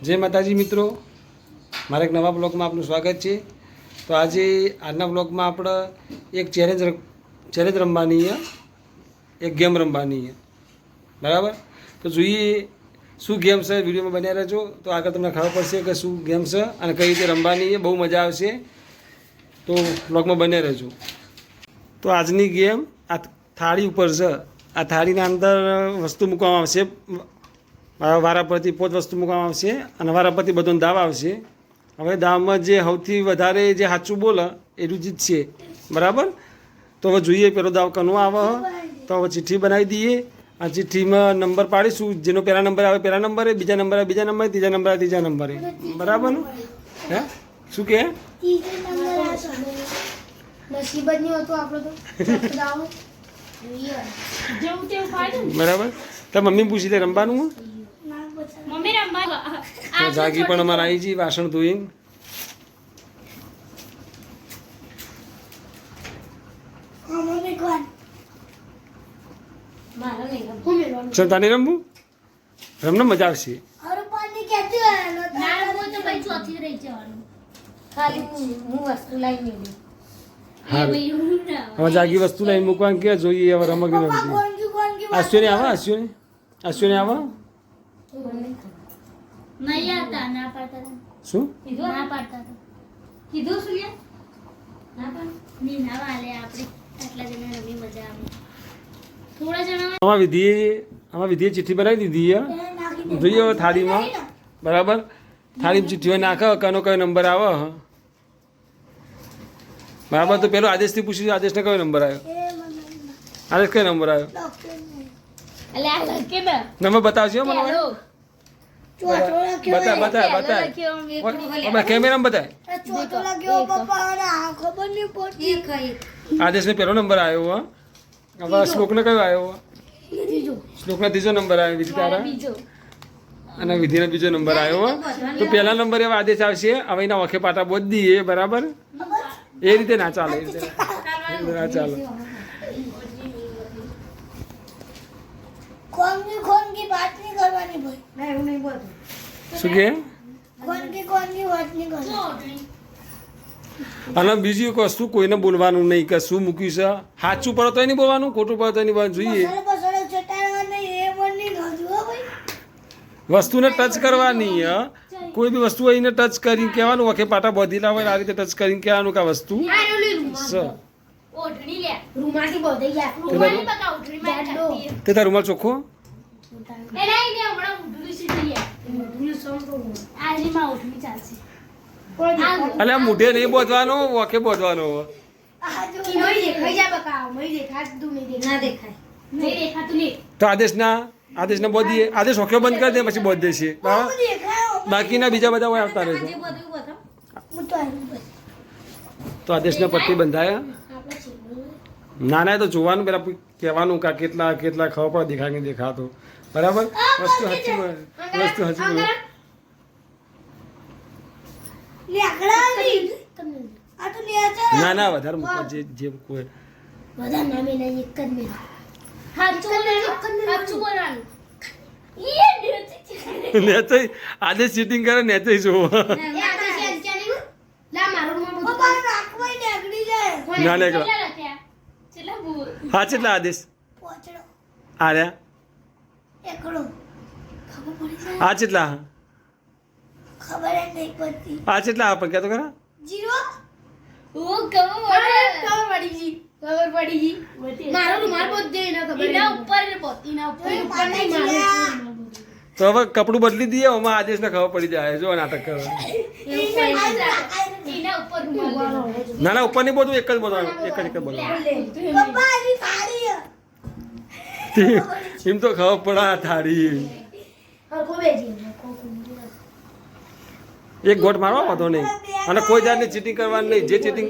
જય માતાજી મિત્રો, મારા એક નવા બ્લોગમાં આપનું સ્વાગત છે। તો આજે આજના બ્લોગમાં આપણે એક ચેલેન્જ રમવાની છે, એક ગેમ રમવાની છે, બરાબર। તો જોઈએ શું ગેમ છે, વિડીયોમાં બન્યા રહેજો તો આગળ તમને ખબર પડશે કે શું ગેમ છે અને કઈ રીતે રમવાની છે। બહુ મજા આવશે, તો બ્લોગમાં બન્યા રહેજો। તો આજની ગેમ આ થાળી ઉપર છે। આ થાળીના અંદર વસ્તુ મૂકવામાં આવશે, વારા પરથી 5 વસ્તુ મૂકવામાં આવશે અને વારા પરથી બધાનો દાવ આવશે। હવે દાવમાં જે સૌથી વધારે જે સાચું બોલે એટલું જીતશે, બરાબર। તો હવે જોઈએ પેલો દાવ કનો આવે। તો હવે ચિઠ્ઠી બનાવી દઈએ। આ ચિઠ્ઠીમાં નંબર પાડીશું, જેનો પહેલા નંબર આવે પહેલા નંબરે, બીજા નંબર આવે બીજા નંબરે, ત્રીજા નંબર આવે ત્રીજા નંબરે, બરાબર ને? હે શું કહે? બરાબર। તો મમ્મી પૂછી લે રમવાનું। તો જાગી પણ અમારે આવી જઈ વાસણ ધોઈને। ચલ તાને રમવું, રમને મજા આવશે। હવે જાગી વસ્તુ લઈને મૂકવાનું કે જોઈએ। હવે રમગી રમતી આશ્ચર્ય આવે, આશ્ચર્ય આવે શું આમાં વિધિએ ચિઠ્ઠી બનાવી દીધી છે। જોઈએ હવે થાળીમાં, બરાબર। થાળીમાં ચિઠ્ઠીઓ નાખે, કનો કયો નંબર આવે, બરાબર। તો પેલો આદેશથી પૂછ્યું, આદેશને કયો નંબર આવ્યો? આદેશ કયો નંબર આવ્યો? નંબર બતાવજો મને, બતાય કેમેરામાં બતાય। આદેશને પહેલો નંબર આવ્યો। હવે શ્લોકને કયો આવ્યો? શ્લોકનો ત્રીજો નંબર આવ્યો, વિધિ તારા અને વિધિનો બીજો નંબર આવ્યો। તો પહેલા નંબરે હવે આદેશ આવશે। હવે એના વખે પાટા બોધ દઈએ, બરાબર। એ રીતે ના ચાલે, એ રીતે ના ચાલે। શું કે? અને બીજી એક વસ્તુ કોઈને બોલવાનું નહીં કે શું મૂક્યું છે। સાચું પડે તો નહીં બોલવાનું, ખોટું પડે તો નહીં બોલવાનું। જોઈએ વસ્તુને ટચ કરવાની, કોઈ બી વસ્તુ એને ટચ કરીને કહેવાનું, વખે પાટા બોધી લાવે આ રીતે ટચ કરીને કહેવાનું કે આ વસ્તુ તે તાર રૂમાલ ચોખ્ખો અલે મોઢે નહીં બોધવાનું, વખે બોધવાનું। તો આદેશના બોધીએ, આદેશ વખ્યો બંધ કરી દે પછી બોધ દેશે, બાકીના બીજા બધા હોય આવતા રહેજો। તો આદેશના પટ્ટી બંધાયા। ના ના, એ તો જોવાનું પેલા કહેવાનું કે કેટલા કેટલા ખબર પડે, દેખાય નહીં દેખાતો, બરાબર। વસ્તુ સાચી બોલે, વસ્તુ સાચી બોલે। ના ના, વધારે મૂકવા જે કોઈ આદેશ ચીટિંગ કરે ને તો જોવો। ના ના, હા કેટલા આદેશ આર્યા? આ કેટલા? આ કેટલા આપે ક્યાં તો ખરા? તો હવે કપડું બદલી દઈએ, આમાં આદેશને ખબર પડી જાય। જો નાટક કરો। ના ના, ઉપર નહીં બોલવું, એક જ બોલવાનું, એક જ બોલવાનું। એમ તો ખબર પડે થાળી એક ગોટ મારવા વાંધો નહીં, અને કોઈ જાતની ચીટિંગ કરવાની નહીં। જે ચીટિંગ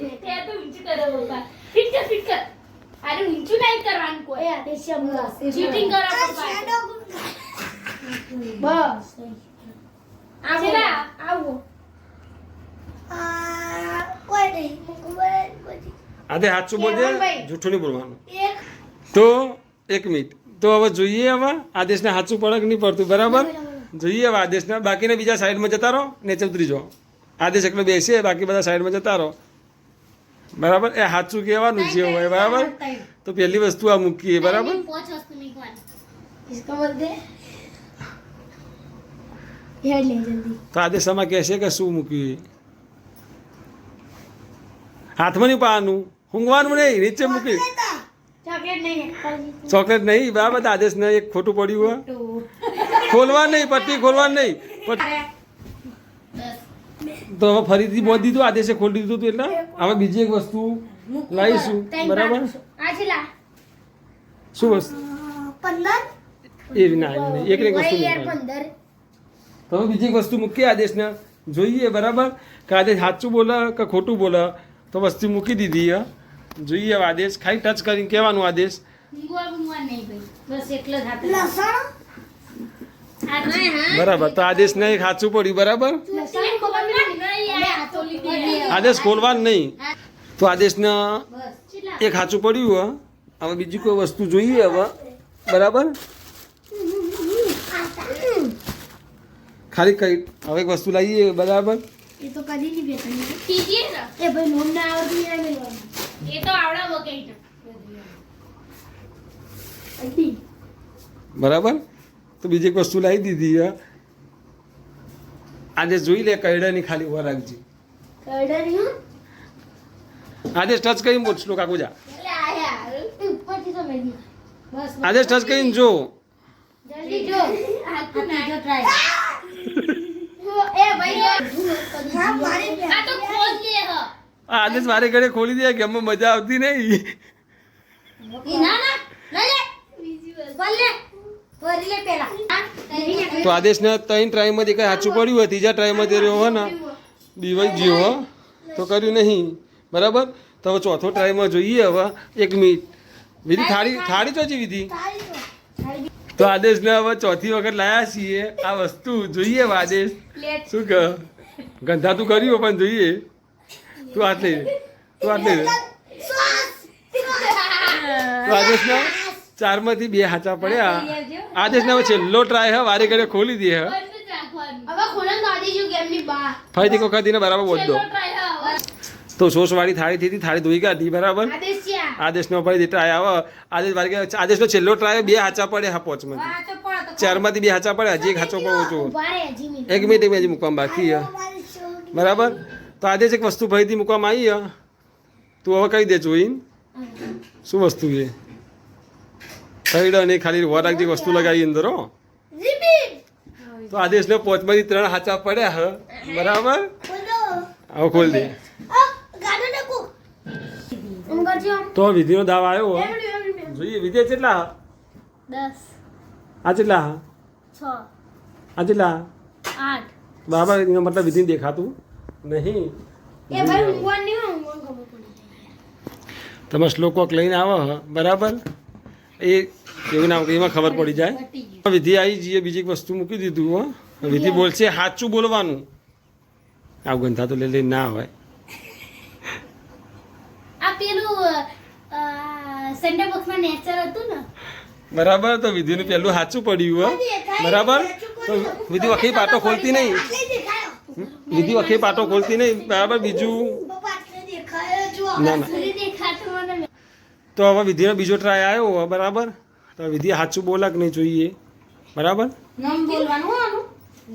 આદે સાચું બોલજે, જૂઠું નહીં બોલવાનું। તો 1 મિનિટ, તો હવે જોઈએ હવે આદેશને સાચું પડે કે નહીં પડતું, બરાબર। જોઈએ હવે આદેશના બાકીને બીજા સાઈડમાં જતા રહો નીચે ઉતરી જાઓ આદેશ એકલો બેસે બાકી બધા સાઈડમાં જતા રહો બરાબર એ સાચું કહેવાનું છે હોય બરાબર તો પહેલી વસ્તુ આ મૂકીએ બરાબર તો આદેશમાં કહેશે કે શું મૂક્યું હાથમાં નહીં પાવાનું ઊંઘવાનું નહીં નીચે મૂકી ચોકલેટ નહીં બરાબર આદેશને એક ખોટું પડ્યું હોય ખોલવા નહીં પટ્ટી ખોલવા નહીં તો હવે ફરીથી બોલી દીધું આદેશે ખોલી દીધું હતું એટલે હવે બીજી એક વસ્તુ લાવીશું બરાબર શું વસ્તુ એ ના એક એક વસ્તુ તો હવે બીજી એક વસ્તુ મૂકીએ આદેશને જોઈએ બરાબર કે આદેશ સાચું બોલે કે ખોટું બોલે તો વસ્તુ મૂકી દીધી જોઈએ હવે આદેશ ખાલી ટચ કરીને કહેવાનું આદેશ બરાબર તો આદેશને એક સાચું પડ્યું બરાબર આદેશ ખોલવાનું નહીં તો આદેશને એક સાચું પડ્યું હવે બીજી કોઈ વસ્તુ જોઈએ હવે બરાબર ખાલી કઈ હવે એક વસ્તુ લાવીએ બરાબર એ તો કદી નહીં બેઠા કીજીએ ને એ ભાઈ નોમ ના આવડતું એ મેલવાનું એ તો આવડા વકેટ અડી બરાબર તો બીજી એક વસ્તુ લાવી દીધી આદેશ જોઈ લે કૈડાની ખાલી ઉભા રાખજે કઈડાની આદેશ ટચ કરીને બોલ શ્લોક આગળ જા એટલે આયા ઉપરથી તો મેલી બસ આદેશ ટચ કરીને જો જલ્દી જો આ તો ટ્રાય એ ભાઈ હા મારી આ તો ખોલ દે હ આદેશ વારે ઘડે ખોલી દે કે એમાં મજા આવતી નહીં ના ના લઈ લે બીજી વાર બોલ લે કરી લે પેલા તો આદેશને 3 ટ્રાયમાંથી કઈ સાચું પડ્યું હોય ત્રીજા ટ્રાયમાંથી રહ્યો હોય ને દિવાઈ ગયો હો તો કર્યું નહીં બરાબર તો હવે ચોથો ટ્રાયમાં જોઈએ હવે 1 મિનિટ વિધિ થાળી ચોચી વિધિ તો આદેશને હવે ચોથી વખત લાયા છીએ આ વસ્તુ જોઈએ હવે આદેશ શું કહે ગંધા તું કર્યું પણ જોઈએ તું હાથ લઈ તું હાથ લઈ તો આદેશના 4માંથી 2 હાચા પડ્યા આદેશને હવે છેલ્લો ટ્રાય હે વારે ઘડે ખોલી દે હે હવે ખોલન ગાડી જો ગેમની બહાર ફરીથી વખત એને બરાબર બોલ દો તો સોસવાળી થાળી થી થાળી ધોઈ કાઢી બરાબર આદેશ છે આદેશનો ફરીથી ટ્રાય આવે આદેશ વારે આદેશનો છેલ્લો ટ્રાય 2 હાચા પડે હા 5માંથી તો પડો 4માંથી 2 હાચા પડે હજી એક હાચો પડવો જો ઉભા રે હજી મિનિટ 1 મિનિટ હજી મૂકવામાં બાકી હે બરાબર તો આદેશ એક વસ્તુ ફરીથી મૂકવામાં આવી હે તું હવે કહી દે જોઈને શું વસ્તુ છે કઈડા નહીં ખાલી વાર રાખજે વસ્તુ લગાવી અંદર હો તો આદેશને 5માંથી 3 હાચા પડ્યા હે બરાબર હવે ખોલ દે તો વિધિનો દાવ આવ્યો જોઈએ વિધિ કેટલા 10 આ કેટલા 6 આ કેટલા 8 બરાબર એનો મતલબ વિધિને દેખાતું નહીં એ ભાઈ ઊંઘવાનું નહીં ઊંઘવાનું ખબર પડી તમે શ્લોક કોક લઈને આવો બરાબર એ એવું ના એમાં ખબર પડી જાય વિધિ આવી જઈએ બીજી એક વસ્તુ મૂકી દીધું હો વિધિ બોલશે સાચું બોલવાનું આવું ગંધા તો લઈ ના હોય આ પેલું સેન્ટર બોક્સમાં નેચર હતું ને બરાબર તો વિધિનું પહેલું સાચું પડ્યું હો બરાબર તો વિધિ વખી પાટો ખોલતી નહીં વિધિ વખી પાટો ખોલતી નહીં બરાબર બીજું ના ના તો હવે વિધિનો બીજો ટ્રાય આવ્યો બરાબર તો વિધિ સાચું બોલા કે નહીં જોઈએ બરાબર નામ બોલવાનું આનું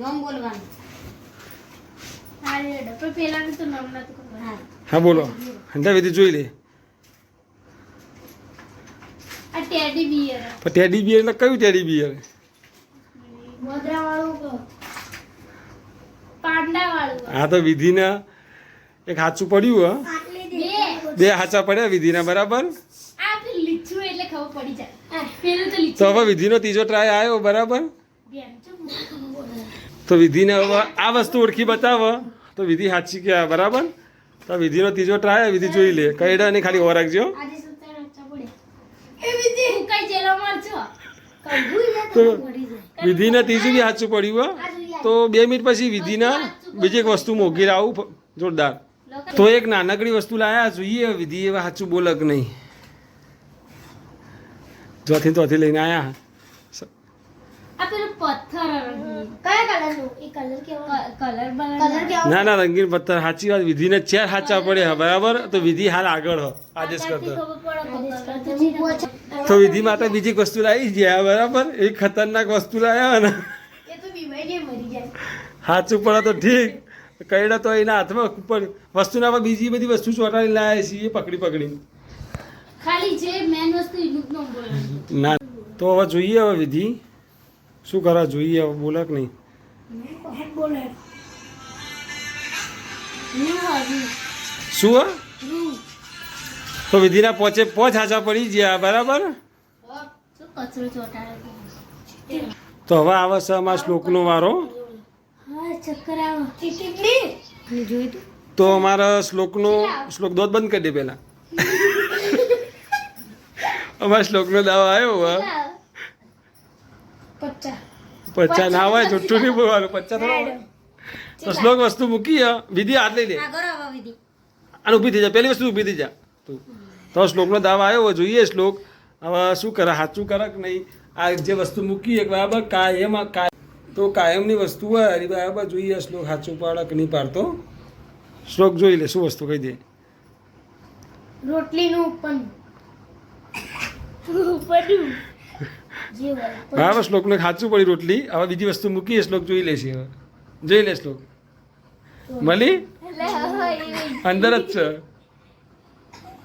નામ બોલવાનું હાલે પણ પેલાનું તો નામ નતું ખબર હા બોલો હંધા વિધિ જોઈ લે આ ટેડી બિયર પણ ટેડી બિયર એટલે કયું ટેડી બિયર મોદરા વાળું પાંડા વાળું હા તો વિધિના એક સાચું પડ્યું બે 2 સાચા પડ્યા વિધિના બરાબર આ પેલું લીચું એટલે ખબર પડી જાય પેલું તો લીચું તો હવે વિધિનો ત્રીજો ટ્રાય આવ્યો બરાબર બેન ચમ તો વિધિને હવે આ વસ્તુ ઓળખી બતાવો તો વિધિ સાચી કહેવાય બરાબર તો વિધિનો ત્રીજો ટ્રાય વિધિ જોઈ લે કઈડા નહીં ખાલી ઓર રાખજો આજે સત્તર રચ્ચા પડે એ વિધિ હું કઈ જેલો મારજો કઈ યા તો પડી જાય વિધિના ત્રીજું બી સાચું પડ્યું હો તો 2 મિનિટ પછી વિધિના બીજી એક વસ્તુ મોગી આવું જોરદાર તો એક નાનકડી વસ્તુ લાયા જોઈએ વિધિ એવા સાચું બોલક નહીં ચોથી લઈને આવ્યા આ પેલો પથ્થર કયા કલરનું એ કલર કેવો કલર કેવો ના ના રંગીન પથ્થર સાચી વાત વિધિને ચાર સાચા પડે હા બરાબર તો વિધિ હાલ આગળ હ આદેશ કરતો તો વિધિ માટે બીજી એક વસ્તુ લાવી ગયા બરાબર એ ખતરનાક વસ્તુ લાવ્યા ને એ તો બીમારી મરી જાય સાચું પડે તો ઠીક કઈડા તો એના હાથમાં ઉપર વસ્તુના પર બીજી બધી વસ્તુ ચોટાડી લાવ્યા છીએ પકડી ખાલી જે મેન વસ્તુ ઈનું નો બોલે ના તો હવે જોઈએ હવે વિધિ શું કરવા જોઈએ હવે બોલે કે નહીં બોલે નું હારું શું હા નું તો વિધિના પોચ હાચા પડી ગયા બરાબર શું કચરો ચોટાડે તો હવે આવે છે અમારા શ્લોકનો વારો હા ચક્કર આવે કેટલી જોઈ તું તો અમારા શ્લોક દોત બંધ કરી દે પહેલા અમારા શ્લોકનો દાવો આવ્યો હવે 50 પચ્ચા ના હોય જુઠ્ઠું નહીં બોલવાનું પચ્ચા થોડા હોય. તો શ્લોક વસ્તુ મૂકી વિધિ હાથ લઈ લે આગળ આવા વિધિ અને ઊભી થઈ જા પહેલી વસ્તુ ઊભી થઈ જા તું તો શ્લોકનો દાવો આવ્યો જોઈએ શ્લોક હવે શું કરે સાચું કરે કે નહીં આ જે વસ્તુ મૂકી બરાબર તો કાયમની વસ્તુ હોય અરે બરાબર જોઈએ શ્લોક સાચું પાડે કે નહીં પાડતો શ્લોક જોઈ લે શું વસ્તુ કહી દે રોટલીનું પણ પડ્યું જે હોય બરાબર શ્લોકને સાચું પડી રોટલી હવે બીજી વસ્તુ મૂકી શ્લોક જોઈ લેશે હવે જોઈ લે શ્લોક મળી અંદર જ છે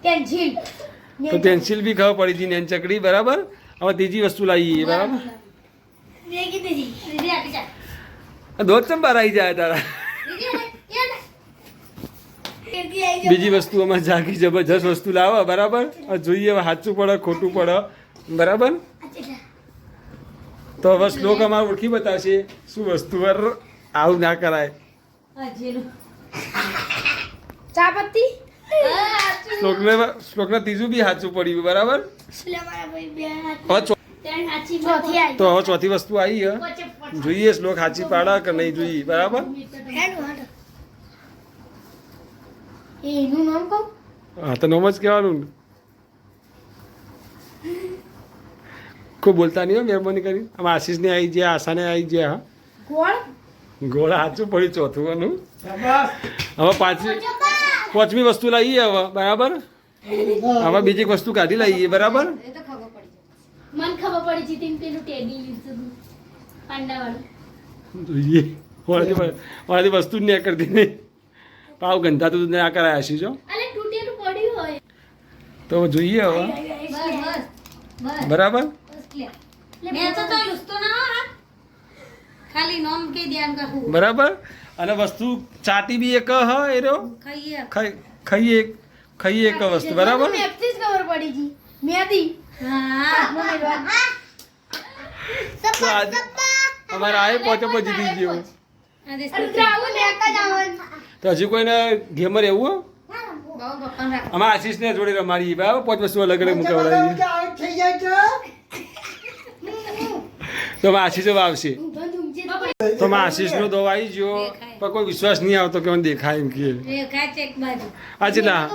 કેન્સિલ તો પેન્સિલ બી ખબર પડી હતી નેન ચકડી બરાબર હવે ત્રીજી વસ્તુ લાવીએ બરાબર મેં કીધી દીદી આપી જા દોત ચમ બહાર આવી જાય તારા બીજી વસ્તુ અમારે જાગી જબરજસ્ત વસ્તુ લાવો બરાબર હવે જોઈએ હવે સાચું પડે ખોટું પડે બરાબર તો હવે શ્લોક અમારે ઓળખી બતાવશે શું વસ્તુ આવું ના કરાય ચા પત્તી શ્લોકને ત્રીજું બી સાચું પડ્યું બરાબર તો હવે ચોથી વસ્તુ આવી હે જોઈએ શ્લોક સાચી પાડે કે નહીં જોઈએ બરાબર એનું નામ કહું હા તો નોમ જ કહેવાનું ને ખૂબ બોલતા નહીં હો મહેરબાની કરી આમાં આશીષને આવી ગયા આશાને આવી ગયા ગોળ ગોળા સાચું પડ્યું ચોથું એનું હવે પાંચમી વસ્તુ લાવીએ હવે બરાબર હવે બીજી એક વસ્તુ કાઢી લાવીએ બરાબર મને ખબર પડી છે તેમ પેલું ટેડી લીધું પાંડાવાળું જોઈએ મારાથી વસ્તુ જ નહીં કરતી નહીં પાવ ગંધા તો ના કરાયા છે જો અલે તૂટેલું પડ્યું હોય તો જોઈએ હવે બસ બરાબર મેં તો લુસ્તો ના હો ખાલી નામ કે ધ્યાન રાખવું બરાબર અને વસ્તુ ચાટી બી એક હ એ રહ્યો ખાઈએ એક વસ્તુ બરાબર મેપથી જ ખબર પડી જી મેદી હા તો આજે અમારે આ પહોંચો જીતી ગયો તો હજી કોઈને ગેમર એવું અમારા આશીષને જોડે રમાડી બરાબર 5 વસ્તુ અલગ અલગ મુકાવડાવી તો અમારા આશીષ આવશે તો અમારા આશીષનો દો આવી ગયો પણ કોઈ વિશ્વાસ નહીં આવતો કે મને દેખાય એમ કે આ કેટલા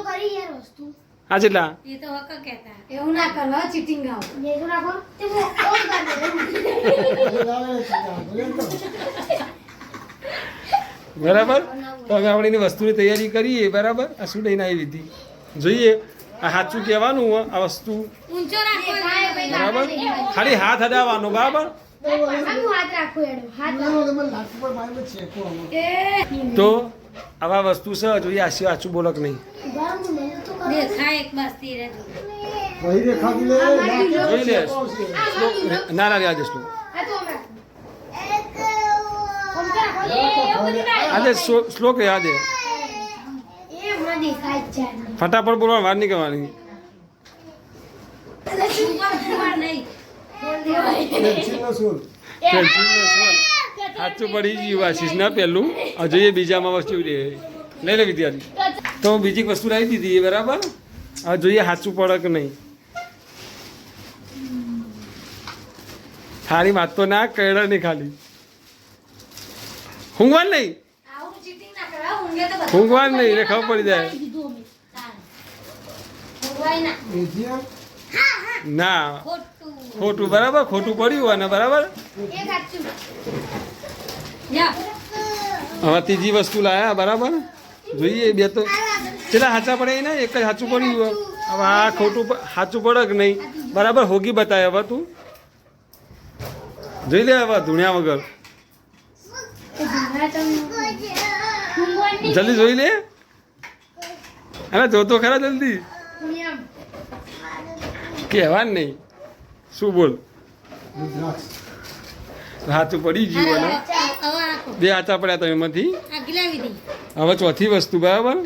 આ કેટલા એવું ના કરવા ચીટિંગ આવ એવું ના કર તે બરાબર તો હવે આપણે એની વસ્તુની તૈયારી કરીએ બરાબર આ શું લઈને આવી હતી જોઈએ આ સાચું કહેવાનું આ વસ્તુ ઊંચો રાખો બરાબર ખાલી હાથ હડાવવાનો બરાબર હાથ રાખો એડો હાથ તો આવા વસ્તુ છે જોઈએ આ સાચું બોલો કે નહીં દેખાય એક બાસ્તી રે જોઈ લે ના ના યાદ શ્લોક આજે શ્લોક યાદ ફટાફટ બોલવા વાર નહીં કરવાની સાચું પડી ગયું આશીષ ના પહેલું જોઈએ બીજામાં વસ્તુ લઈ લે વિદ્યાર્થી તો બીજી વસ્તુ લાવી દીધી બરાબર હવે જોઈએ સાચું પડે કે નહીં થાળી વાત તો ના કહેડા નહીં ખાલી ઊંઘવાનું નહીં ઊંઘવાનું નહીં એટલે ખબર પડી જાય ના ખોટું. ખોટું બરાબર ખોટું પડ્યું અને બરાબર એક સાચું. જા. હવે ત્રીજી વસ્તુ લાયા બરાબર જોઈએ બે તો ચલા સાચા પડે ને એક જ સાચું પડ્યું હવે આ ખોટું સાચું પડે કે નહીં બરાબર હોગી બતાવે હવે તું જોઈ લે હવે ધૂણ્યા વગર જલ્દી જોઈ લે અરે જોતો ખરા જલ્દી કહેવા જ નહીં શું બોલ સાચું પડી ગયું અને હવે આખો. બે સાચા પડ્યા તો એમાંથી આ ગિલાવી દે. હવે ચોથી વસ્તુ બરાબર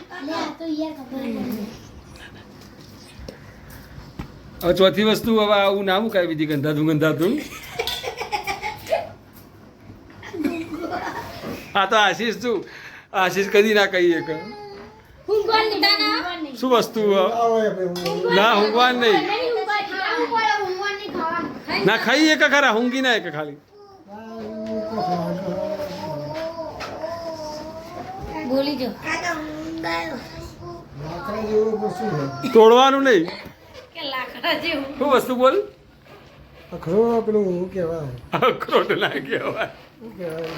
હવે ચોથી વસ્તુ હવે આવું ના મુકાય બીજી ગંધાતું હા તો આશીષ શું આશીષ કદી ના કહીએ કે ઊંઘવાની ના. શું વસ્તુ ના ઊંઘવા નહીં ના ખાઈએ કે ખરા ઊંઘી ના કે ખાલી બોલી જો. તોડવાનું નહીં કે લાકડા જેવું. શું વસ્તુ બોલ અખરો પેલું શું કહેવાય અખરોટ ના કહેવાય શું કહેવાય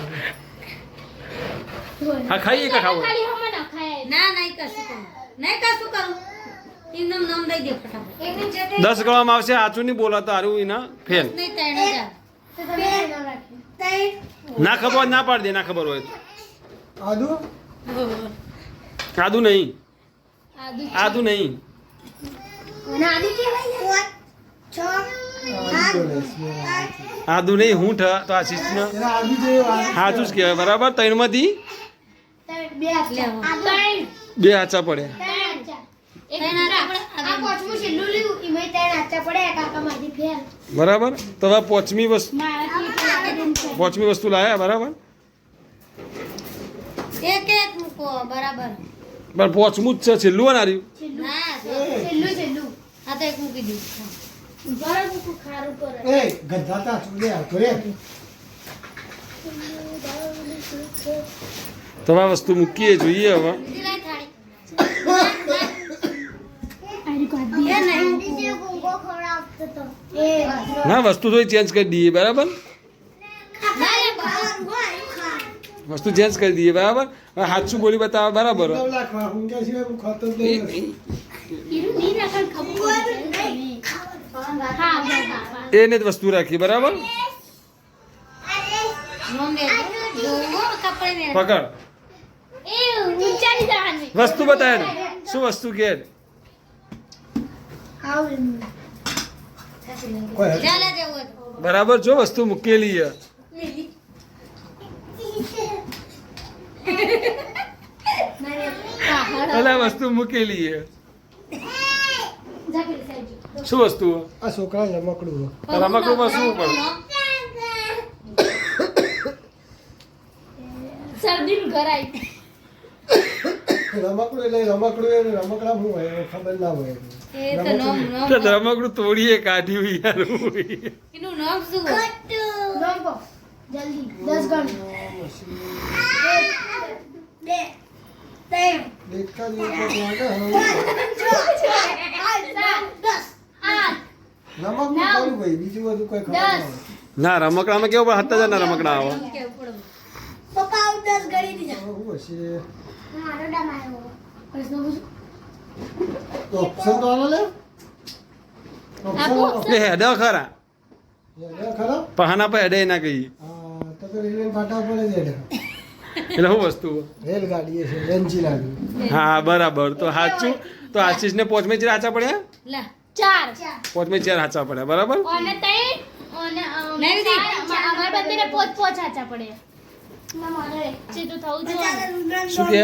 હા ખાઈએ કે ખાવું ના નહીં કશું કરું. નહીં કશું કરું. એમને નામ દઈ દે ફટાફટ. 10 ગણવામાં આવશે સાચું નહીં બોલો તો હારું એના ફેલ નહીં 3000. ના ખબર હોય ના પાડી દે ના ખબર હોય તો. આદુ આદુ નહીં આદુ નહીં આદુ નહીં હું તો આશીષ ને એના આદુ જેવું સાચું જ કહેવાય બરાબર ત્રણમાંથી બે સાચા પડ્યા બરાબર તો હવે પાંચમી વસ્તુ લાયા બરાબર એક એક મૂકો બરાબર. પણ પાંચમું જ છે છેલ્લું હોય ને હાર્યું ના આ તો એક મૂકી દઉં. એ ગંધાતા ચૂલે આવતો રે તો આ વસ્તુ મૂકીએ જોઈએ હવે બીજી લાઈ થાળી. એ નહીં મૂકવું. ના વસ્તુ થોડી ચેન્જ કરી દઈએ બરાબર વસ્તુ ચેન્જ કરી દઈએ બરાબર હવે સાચું બોલી બતાવે બરાબર 9 લાખ માં ઊંઘ્યા સિવાય હું ખાતો જ નહીં નથી. એને જ વસ્તુ રાખી બરાબર નોમ દે જો કપડે ને પકડ વસ્તુ બતાવે ને શું વસ્તુ કે કોઈ ચાલે જેવું બરાબર જો વસ્તુ મૂકેલી છે અલા વસ્તુ મૂકેલી છે શું વસ્તુ આ છોકરા રમકડું રમકડુંમાં શું પણ રમકડું એટલે રમકડું એને રમકડા શું હોય એ ખબર ના હોય એ તો નોમ તો રમકડું તોડીએ કાઢ્યું યાર એનું નામ શું હોય? દેખતા જ એવું કંઈક લાગે હવે. રમકડું કરું ભાઈ બીજું બધું કોઈ ખબર ના હોય. ના રમકડામાં કેવું પણ 7000 ના રમકડા આવે કેવું પડે. હવે શું હશે ઓપ્શન તો આલો લે ઓપ્શન એટલે હેડે ખરા ખરો પણ હાના પર હેડે ના કહી હા તો રેલવે ફાટા પડે છે એટલે. એટલે શું વસ્તુ રેલગાડી છે એન્જિન આવી હા બરાબર તો સાચું તો આશીષને પોચમે ચાર હાચા પડ્યા લા પોચમે ચાર હાચા પડ્યા બરાબર નહીં દી. શું કે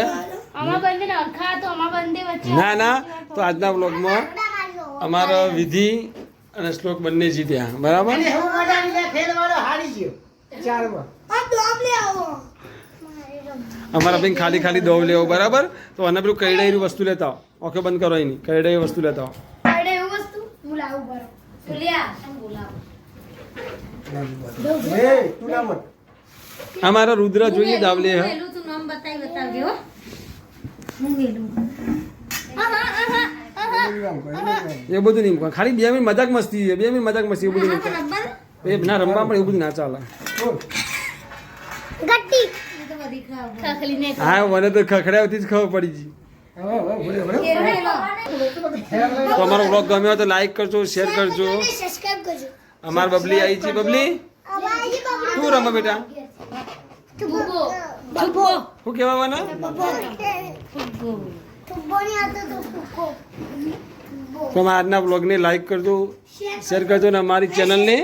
ના ના તો આજના બ્લોગમાં અમારા વિધિ અને શ્લોક બંને જીત્યા બરાબર અને હું મોઢાની ફેલ વાળો હારી ગયો ચારમાં અમારા ભાઈ ખાલી ખાલી દોવ લેવો બરાબર તો આને પેલું કઈડાઈની વસ્તુ લેતા આવો ઓકે બંધ કરો એની કઈડાઈ વસ્તુ લેતા એ તું ના મત આવો અમારા રુદ્ર જોઈએ દાવલે હું હા વેલું તું નામ બતાવજે હો. હું વેલું. આહા, આહા, આહા. એ બધું નહીં મૂકવાનું. ખાલી 2 મિનિટ મજાક મસ્તી છે, 2 મિનિટ મજાક મસ્તી એવું બધું નહીં કરવાનું. એ ના રમવા પણ એવું બધું ના ચાલે. હા મને તો ખખડાવતી જ ખબર પડી ગઈ. તો અમારો બ્લોગ ગમ્યો હોય તો લાઈક કરજો, શેર કરજો. અમાર બબલી આવી છે. બબલી શું રમે બેટા? શું કહેવાના? તો અમારા આજના બ્લોગને લાઈક કરજો, શેર કરજો ને અમારી ચેનલને